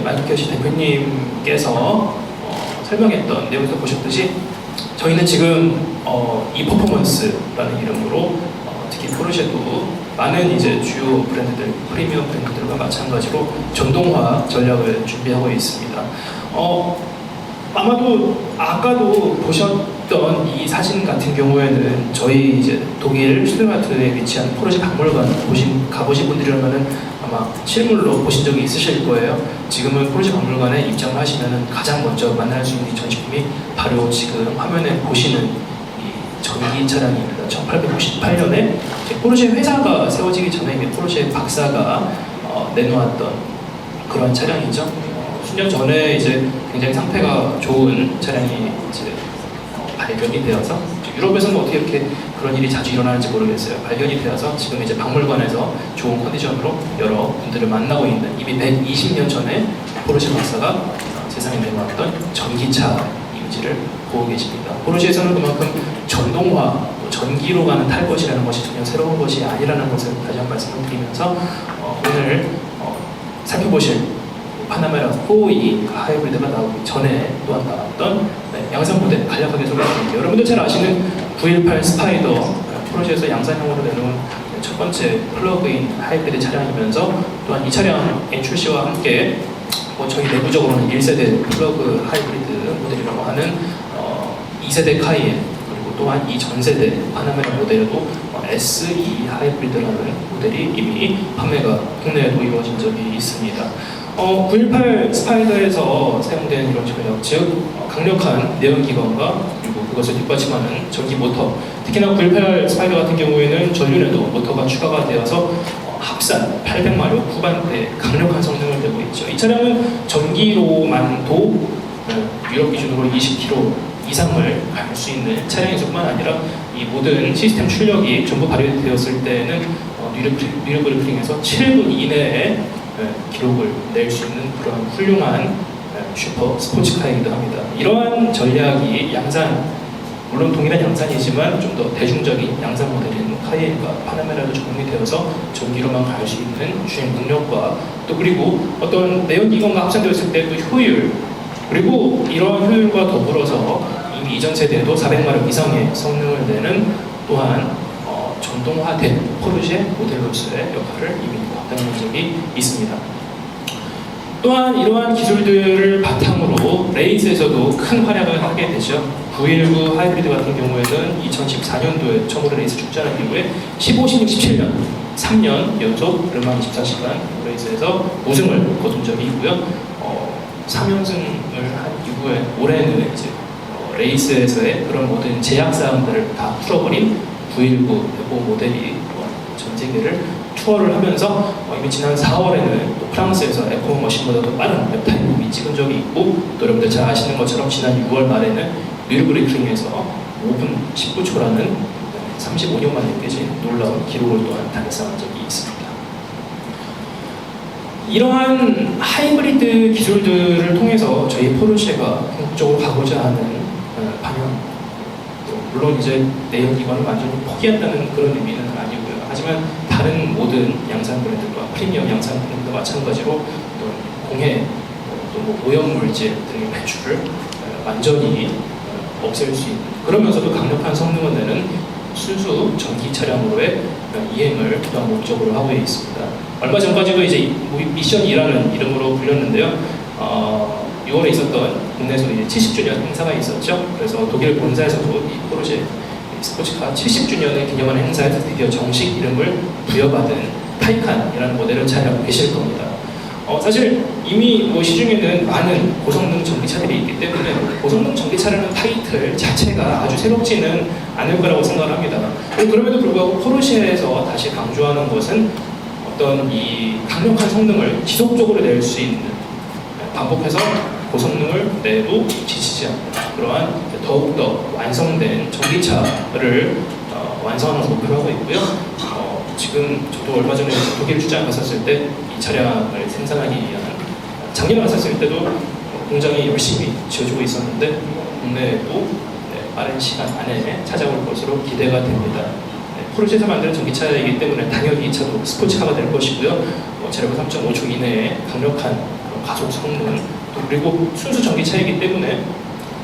마이클 캐시 대표님께서 설명했던 내용에서 보셨듯이 저희는 지금 이 퍼포먼스라는 이름으로 특히 포르쉐도 많은 이제 주요 브랜드들, 프리미엄 브랜드들과 마찬가지로 전동화 전략을 준비하고 있습니다. 아마도 아까도 보셨던 이 사진 같은 경우에는 저희 이제 독일 슈투트가르트에 위치한 포르쉐 박물관 가보신 분들이라면은 아마 실물로 보신 적이 있으실 거예요. 지금은 포르쉐 박물관에 입장을 하시면은 가장 먼저 만날 수 있는 이 전시품이 바로 지금 화면에 보시는 이 전기 차량입니다. 1898년에 포르쉐 회사가 세워지기 전에 포르쉐 박사가 내놓았던 그런 차량이죠. 수년 전에 이제 굉장히 상태가 좋은 차량이 이제 발견이 되어서 유럽에서는 어떻게 이렇게 그런 일이 자주 일어나는지 모르겠어요. 발견이 되어서 지금 이제 박물관에서 좋은 컨디션으로 여러 분들을 만나고 있는 이미 120년 전에 포르쉐 박사가 세상에 내놓았던 전기차 이미지를 보고 계십니다. 포르쉐에서는 그만큼 전동화, 전기로 가는 탈 것이라는 것이 전혀 새로운 것이 아니라는 것을 다시 한번 말씀을 드리면서 오늘 살펴보실 파나메라 4E 하이브리드가 나오기 전에 또한 나왔던 양산 모델 간략하게 소개해드릴게요. 여러분들 잘 아시는 918 스파이더, 포르쉐에서 양산형으로 내놓은 첫 번째 플러그인 하이브리드 차량이면서 또한 이 차량의 출시와 함께 저희 내부적으로는 1세대 플러그 하이브리드 모델이라고 하는 2세대 카이엔, 그리고 또한 이 전세대 파나메라 모델에도 SE 하이브리드라는 모델이 이미 판매가 국내에도 이루어진 적이 있습니다. 918 스파이더에서 사용된 이런 전력, 즉 강력한 내연기관과 그리고 그것을 뒷받침하는 전기 모터, 특히나 918 스파이더 같은 경우에는 전륜에도 모터가 추가가 되어서 합산 800마력 후반대 강력한 성능을 내고 있죠. 이 차량은 전기로만도 유럽 기준으로 20km 이상을 갈 수 있는 차량일 뿐만 아니라 이 모든 시스템 출력이 전부 발휘되었을 때는 뉴르브링크에서 7분 이내에 기록을 낼 수 있는 그런 훌륭한 슈퍼 스포츠카이기도 합니다. 이러한 전략이 양산, 물론 동일한 양산이지만 좀 더 대중적인 양산 모델인 카이엔과 파나메라도 적용이 되어서 전기로만 갈 수 있는 주행 능력과 또 그리고 어떤 내연기관과 합산되었을 때 또 효율, 그리고 이러한 효율과 더불어서 이미 이전 세대에도 400마력 이상의 성능을 내는 또한 전동화된 포르쉐 모델로서의 역할을 이미 담당한 적이 있습니다. 또한 이러한 기술들을 바탕으로 레이스에서도 큰 활약을 하게 되죠. 919 하이브리드 같은 경우에는 2014년도에 처음으로 레이스 출전한 이후에 15, 16, 17년 3년 연속 르망 24시간 레이스에서 우승을 거둔 적이 있고요. 3연승을 한 이후에 올해는 이제 레이스에서의 그런 모든 제약사항들을 다 풀어버린 919 대포 모델이 전 세계를 투어를 하면서 이미 지난 4월에는 또 프랑스에서 에코 머신보다도 빠른 랩타임이 찍은 적이 있고, 또 여러분들 잘 아시는 것처럼 지난 6월 말에는 뉴르브링크에서 5분 19초라는 35년 만에 깨진 놀라운 기록을 또한 달성한 적이 있습니다. 이러한 하이브리드 기술들을 통해서 저희 포르쉐가 궁극적으로 가고자 하는 방향, 물론 이제 내연기관을 완전히 포기한다는 그런 의미는 아니고요. 하지만 다른 모든 양산 브랜드와 프리미엄 양산 브랜드와 마찬가지로 또 공해, 또 오염물질 등의 배출을 완전히 없앨 수 있는, 그러면서도 강력한 성능을 내는 순수 전기 차량으로의 이행을 또한 목적으로 하고 있습니다. 얼마 전까지도 이제 미션 2라는 이름으로 불렸는데요. 6월에 있었던 국내에서 이제 70주년 행사가 있었죠. 그래서 독일 본사에서도 이 포르쉐 스포츠카 70주년을 기념하는 행사에서 드디어 정식 이름을 부여받은 타이칸이라는 모델을 촬영하고 계실 겁니다. 사실 이미 시중에는 많은 고성능 전기차들이 있기 때문에 고성능 전기차라는 타이틀 자체가 아주 새롭지는 않을 거라고 생각을 합니다. 그럼에도 불구하고 포르쉐에서 다시 강조하는 것은 어떤 이 강력한 성능을 지속적으로 낼 수 있는, 반복해서 고성능을 내도 지치지 않는 그러한 더욱더 완성된 전기차를 완성하는 목표로 하고 있고요. 지금 저도 얼마 전에 독일 출장 갔었을 때 이 차량을 생산하기 위한, 작년에 갔었을 때도 공장이 열심히 지어주고 있었는데 국내에도 빠른 시간 안에 찾아올 것으로 기대가 됩니다. 포르쉐에서 만드는 전기차이기 때문에 당연히 이 차도 스포츠카가 될 것이고요. 제력 3.5초 이내에 강력한 가속 성능, 또 그리고 순수 전기차이기 때문에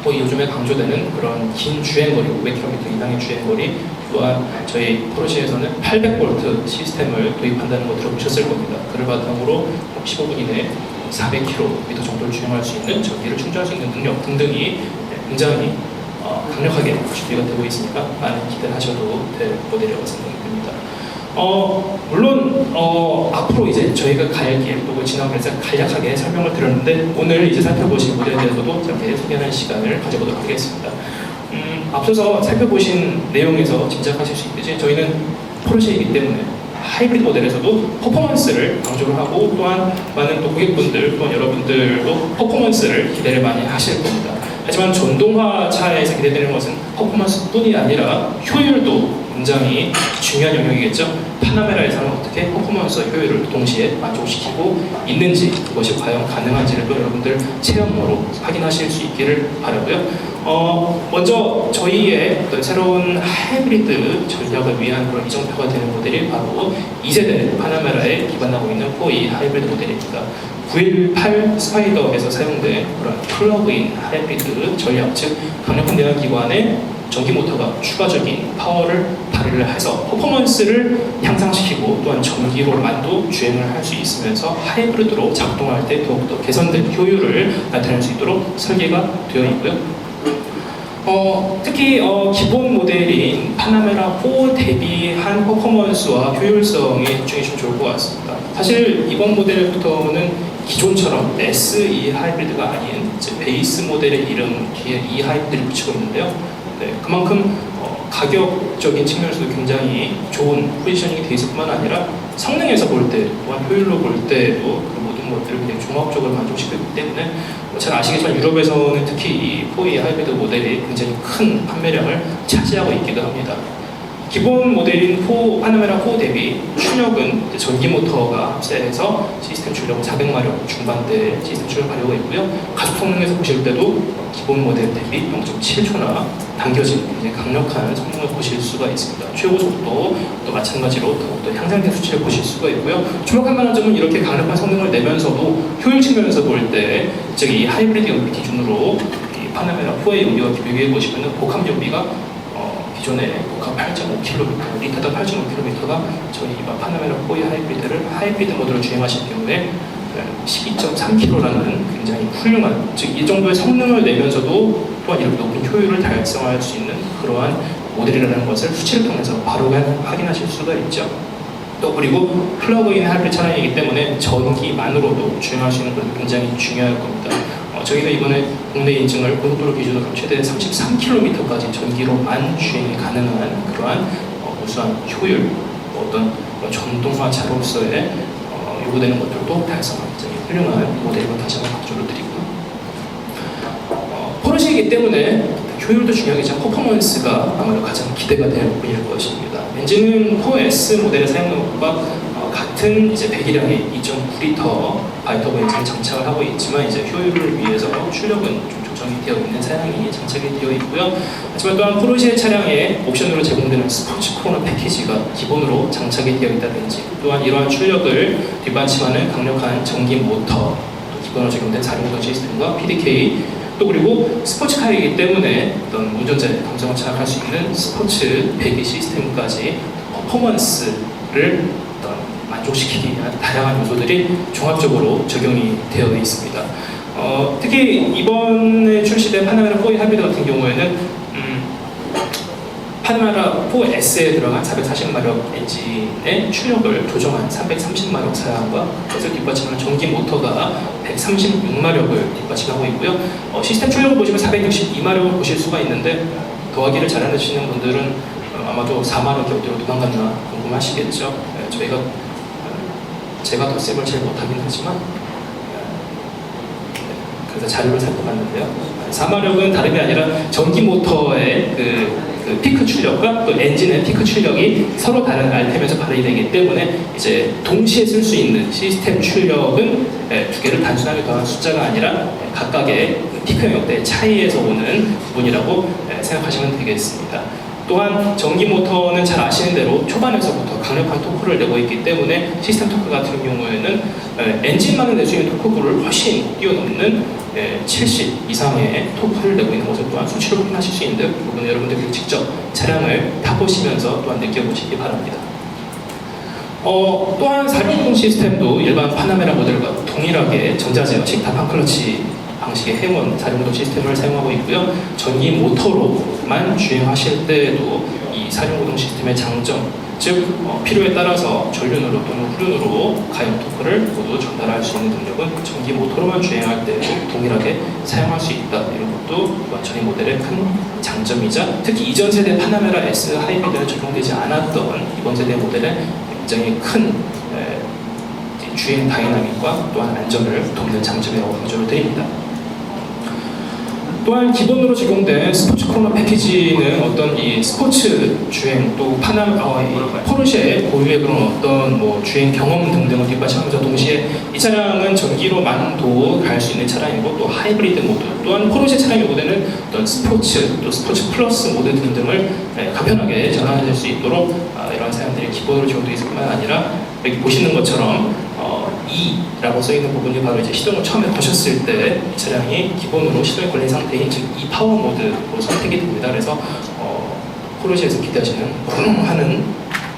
또 요즘에 강조되는 그런 긴 주행거리, 500km 이상의 주행거리, 또한 저희 포르쉐에서는 800V 시스템을 도입한다는 거 들어보셨을 겁니다. 그를 바탕으로 15분 이내에 400km 정도를 주행할 수 있는 전기를 충전할 수 있는 능력 등등이 굉장히 강력하게 준비가 되고 있으니까 많은 기대를 하셔도 될 모델이라고 생각이 듭니다. 물론 앞으로 이제 저희가 갈 길, 또 지나가면서 간략하게 설명을 드렸는데 오늘 이제 살펴보실 모델에 대해서도 짧게 소개하는 시간을 가져보도록 하겠습니다. 앞서서 살펴보신 내용에서 짐작하실 수 있듯이 저희는 포르쉐이기 때문에 하이브리드 모델에서도 퍼포먼스를 강조를 하고 또한 많은 또 고객분들 또한 여러분들도 퍼포먼스를 기대를 많이 하실 겁니다. 하지만 전동화 차에서 기대되는 것은 퍼포먼스뿐이 아니라 효율도 굉장히 중요한 영역이겠죠. 파나메라에서는 어떻게 퍼포먼스와 효율을 동시에 만족시키고 있는지, 그것이 과연 가능한지를 또 여러분들 체험으로 확인하실 수 있기를 바라고요. 먼저 저희의 어떤 새로운 하이브리드 전략을 위한 그런 이정표가 되는 모델이 바로 2세대 파나메라에 기반하고 있는 4E 하이브리드 모델입니다. 918 스파이더에서 사용된 그런 플러그인 하이브리드 전략, 즉 강력한 내연기관에 전기 모터가 추가적인 파워를 발휘를 해서 퍼포먼스를 향상시키고 또한 전기로만도 주행을 할 수 있으면서 하이브리드로 작동할 때 더욱더 개선된 효율을 나타낼 수 있도록 설계가 되어 있고요. 특히 기본 모델인 파나메라 4 대비한 퍼포먼스와 효율성에 집중해 주시면 좋을 것 같습니다. 사실 이번 모델부터는 기존처럼 SE 하이브리드가 아닌 베이스 모델의 이름 뒤에 E 하이브리드를 붙이고 있는데요. 네, 그만큼 가격적인 측면에서도 굉장히 좋은 포지셔닝이 되어 있을 뿐만 아니라 성능에서 볼 때 또한 효율로 볼 때도 그 모든 것들을 굉장히 종합적으로 만족시키기 때문에 잘 아시겠지만 유럽에서는 특히 이 4E 하이브리드 모델이 굉장히 큰 판매량을 차지하고 있기도 합니다. 기본 모델인 파나메라 4 대비 출력은 전기 모터가 합세해서 시스템 출력은 400마력 중반대 시스템 출력 가려고 있고요. 가속 성능에서 보실 때도 기본 모델 대비 0.7초나 당겨진 굉장히 강력한 성능을 보실 수가 있습니다. 최고 속도 또 마찬가지로 더욱더 향상된 수치를 보실 수가 있고요. 주목할 만한 점은 이렇게 강력한 성능을 내면서도 효율 측면에서 볼 때, 즉 이 하이브리드 연비 기준으로 이 파나메라 4의 연비와 비교해 보시면 복합 연비가 기존의 복합 8.5km, 리터당 8.5km가 저희 파나메라 4의 하이브리드 모드로 주행하실 경우에 12.3km라는 굉장히 훌륭한, 즉 이 정도의 성능을 내면서도 또한 이렇게 높은 효율을 달성할 수 있는 그러한 모델이라는 것을 수치를 통해서 바로 확인하실 수가 있죠. 또 그리고 플러그인 하이브리드 차량이기 때문에 전기만으로도 주행할 수 있는 것은 굉장히 중요할 겁니다. 저희가 이번에 국내 인증을 고속도로 기준으로 최대 33km까지 전기로만 주행이 가능한 그러한 우수한 효율, 어떤 전동화 차로서의 요구되는 것들도 달성한 굉장히 훌륭한 모델임을 다시 한번 강조를 드리고요. 포르쉐이기 때문에 효율도 중요하겠지만 퍼포먼스가 아마도 가장 기대가 될 부분일 것입니다. 엔진은 4S 모델의 사용량과 같은 이제 배기량의 2.9L 바이터보 엔진을 장착을 하고 있지만 이제 효율을 위해서 출력은 좀 조정이 되어 있는 사양이 장착이 되어 있고요. 하지만 또한 포르쉐 차량에 옵션으로 제공되는 스포츠 코너 패키지가 기본으로 장착이 되어 있다든지 또한 이러한 출력을 뒷받침하는 강력한 전기 모터, 또 기본으로 적용된 4륜 시스템과 PDK, 또 그리고 스포츠카이기 때문에 어떤 운전자의 감성을 장악할 수 있는 스포츠 배기 시스템까지 퍼포먼스를 만족시키기 위한 다양한 요소들이 종합적으로 적용이 되어 있습니다. 특히 이번에 출시된 파나메라 4E 하이브리드 같은 경우에는 파나메라 4S에 들어간 440마력 엔진의 출력을 조정한 330마력 사양과 그것을 뒷받침하는 전기 모터가 136마력을 뒷받침하고 있고요. 시스템 출력을 보시면 462마력을 보실 수가 있는데 더하기를 잘하시는 분들은 아마도 4마력이 어디로 도망갔나 궁금하시겠죠. 제가 덧셈을 잘 못하긴 하지만 그래서 자료를 살펴봤는데요. 4마력은 다름이 아니라 전기 모터의 그 피크 출력과 또 엔진의 피크 출력이 서로 다른 알템에서 발휘 되기 때문에 이제 동시에 쓸 수 있는 시스템 출력은 두 개를 단순하게 더한 숫자가 아니라 각각의 피크 영역대의 차이에서 오는 부분이라고 생각하시면 되겠습니다. 또한 전기 모터는 잘 아시는 대로 초반에서부터 강력한 토크를 내고 있기 때문에 시스템 토크 같은 경우에는 엔진만을 낼 수 있는 토크를 훨씬 뛰어넘는 70 이상의 토크를 내고 있는 것을 또한 수치로 확인하실 수 있는 부분은 여러분들 직접 차량을 타보시면서 또한 느껴보시기 바랍니다. 또한 460 시스템도 일반 파나메라 모델과 동일하게 전자제어식 다판 클러치 방식의 해원 460 시스템을 사용하고 있고요. 전기 모터로만 주행하실 때에도 이 460 시스템의 장점, 즉 필요에 따라서 전륜으로 또는 후륜으로 가용 토크를 모두 전달할 수 있는 능력은 전기 모터로만 주행할 때도 동일하게 사용할 수 있다. 이런 것도 또한 저희 모델의 큰 장점이자 특히 이전 세대 파나메라 S 하이브리드에 적용되지 않았던 이번 세대 모델의 굉장히 큰 주행 다이나믹과 또한 안전을 돕는 장점이라고 강조를 드립니다. 또한 기본으로 적용된 스포츠 코너 패키지는 어떤 이 스포츠 주행 또 포르쉐의 고유의 그런 어떤 주행 경험 등등을 뒷받침하면서 동시에 이 차량은 전기로만도 갈 수 있는 차량이고 또 하이브리드 모드 또한 포르쉐 차량의 모델은 어떤 스포츠 또 스포츠 플러스 모드 등등을 간편하게 전환할 수 있도록 이런 사양들이 기본으로 적용되어 있을 뿐만 아니라 여기 보시는 것처럼 E라고 써있는 부분이 바로 이제 시동을 처음에 거셨을 때 이 차량이 기본으로 시동이 걸린 상태인 즉 E 파워 모드로 선택이 됩니다. 그래서 포르쉐에서 기대하시는 쿵 하는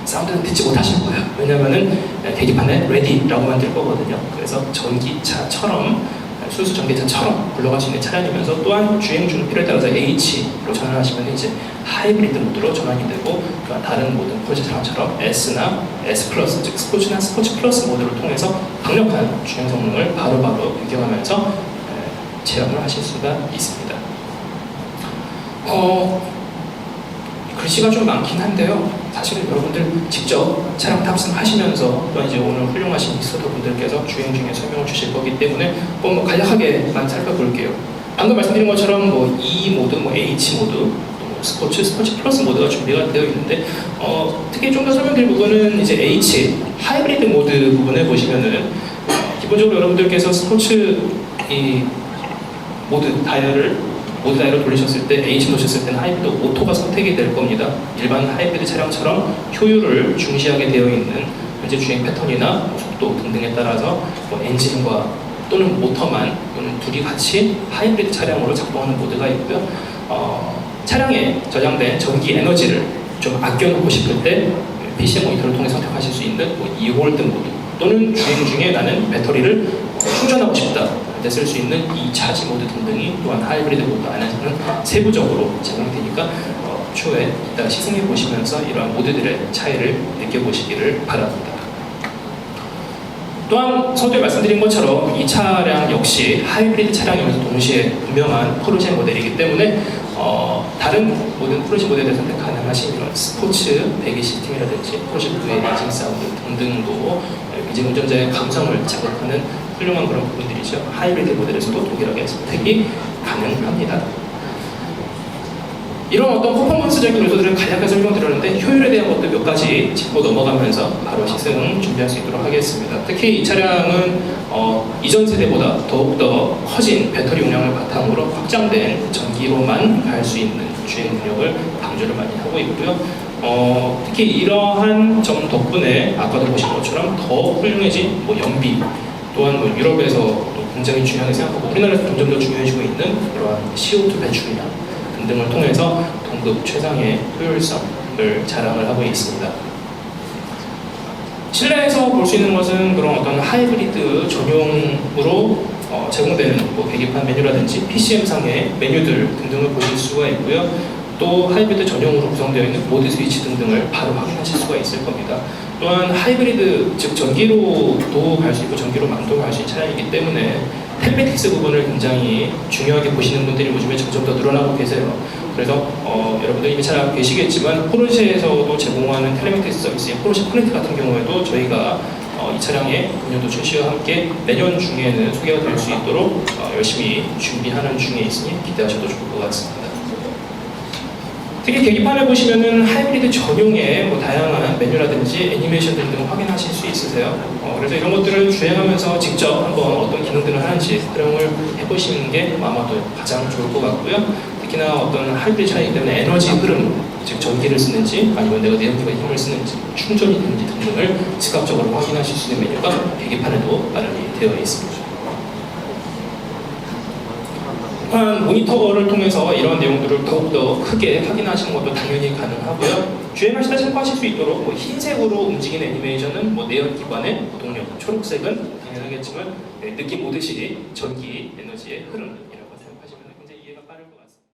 사운드는 듣지 못하실 거예요. 왜냐하면은 계기판에 레디라고만 뜰 거거든요. 그래서 전기차처럼 순수 전기차처럼 굴러갈 수 있는 차량이면서 또한 주행 중 필요에 따라서 H로 전환하시면 이제 하이브리드 모드로 전환이 되고 다른 모든 포르쉐 차량처럼 S나 S 플러스 즉 스포츠나 스포츠 플러스 모드를 통해서 강력한 주행 성능을 바로바로 비교하면서 체험을 하실 수가 있습니다. 글씨가 좀 많긴 한데요. 사실은 여러분들 직접 차량 탑승하시면서 또 이제 오늘 훌륭하신 인스트럭터 분들께서 주행 중에 설명을 주실 거기 때문에 간략하게만 살펴볼게요. 방금 말씀드린 것처럼 E 모드, H 모드, 스포츠 플러스 모드가 준비가 되어 있는데 특히 좀 더 설명드릴 부분은 이제 H 하이브리드 모드 부분을 보시면은 기본적으로 여러분들께서 스포츠 이 모드 다이얼을 돌리셨을 때 H 놓으셨을 때는 하이브리드 오토가 선택이 될 겁니다. 일반 하이브리드 차량처럼 효율을 중시하게 되어 있는 현재 주행 패턴이나 속도 등등에 따라서 엔진과 또는 모터만 또는 둘이 같이 하이브리드 차량으로 작동하는 모드가 있고요. 차량에 저장된 전기 에너지를 좀 아껴놓고 싶을 때 PC 모니터를 통해 선택하실 수 있는 2V 모드 또는 주행 중에 나는 배터리를 충전하고 싶다 때 쓸 수 있는 이 차지 모드 등등이 또한 하이브리드 모드 안에서는 세부적으로 제공이 되니까 추후에 이따 시승해 보시면서 이러한 모드들의 차이를 느껴보시기를 바랍니다. 또한 서두에 말씀드린 것처럼 이 차량 역시 하이브리드 차량이면서 동시에 분명한 포르쉐 모델이기 때문에 다른 모든 포르쉐 모델에 선택 가능하신 이런 스포츠 배기 시스템이라든지 포르쉐 V의 엔진 사운드 등등도 이제 운전자의 감성을 자극하는 훌륭한 그런 부분들이죠. 하이브리드 모델에서도 동일하게 선택이 가능합니다. 이런 어떤 퍼포먼스적인 요소들은 간략하게 설명드렸는데 효율에 대한 것도 몇 가지 짚고 넘어가면서 바로 시승 준비할 수 있도록 하겠습니다. 특히 이 차량은 이전 세대보다 더욱더 커진 배터리 용량을 바탕으로 확장된 전기로만 갈 수 있는 주행 능력을 강조를 많이 하고 있고요. 특히 이러한 점 덕분에 아까도 보신 것처럼 더 훌륭해진 연비 또한 유럽에서 굉장히 중요하게 생각하고 우리나라에서 점점 더 중요해지고 있는 그러한 CO2 배출량 등등을 통해서 동급 최상의 효율성을 자랑을 하고 있습니다. 실내에서 볼 수 있는 것은 그런 어떤 하이브리드 전용으로 제공되는 계기판 메뉴라든지 PCM상의 메뉴들 등등을 보실 수가 있고요. 또 하이브리드 전용으로 구성되어 있는 모드 스위치 등등을 바로 확인하실 수가 있을 겁니다. 또한 하이브리드, 즉 전기로도 갈 수 있고 전기로만도 갈 수 있는 차량이기 때문에 텔메틱스 부분을 굉장히 중요하게 보시는 분들이 요즘에 점점 더 늘어나고 계세요. 그래서 여러분들 이미 잘 알고 계시겠지만 포르쉐에서도 제공하는 텔레메틱스 서비스인 포르쉐 커넥트 같은 경우에도 저희가 이 차량의 금년도 출시와 함께 내년 중에는 소개가 될 수 있도록 열심히 준비하는 중에 있으니 기대하셔도 좋을 것 같습니다. 특히 계기판에 보시면은 하이브리드 전용의 뭐 다양한 메뉴라든지 애니메이션들 등 확인하실 수 있으세요. 그래서 이런 것들을 주행하면서 직접 한번 어떤 기능들을 하는지 활용을 해보시는 게 아마도 가장 좋을 것 같고요. 특히나 어떤 하이브리드 차이기 때문에 에너지 흐름, 즉 전기를 쓰는지 아니면 내가 내연기관 힘을 쓰는지 충전이 되는지 등등을 즉각적으로 확인하실 수 있는 메뉴가 계기판에도 마련이 되어 있습니다. 또한 모니터를 통해서 이런 내용들을 더욱더 크게 확인하시는 것도 당연히 가능하고요. 주행하시다 참고하실 수 있도록 뭐 흰색으로 움직이는 애니메이션은 뭐 내연기관의 동력, 초록색은 당연하겠지만 느낌 오듯이 전기 에너지의 흐름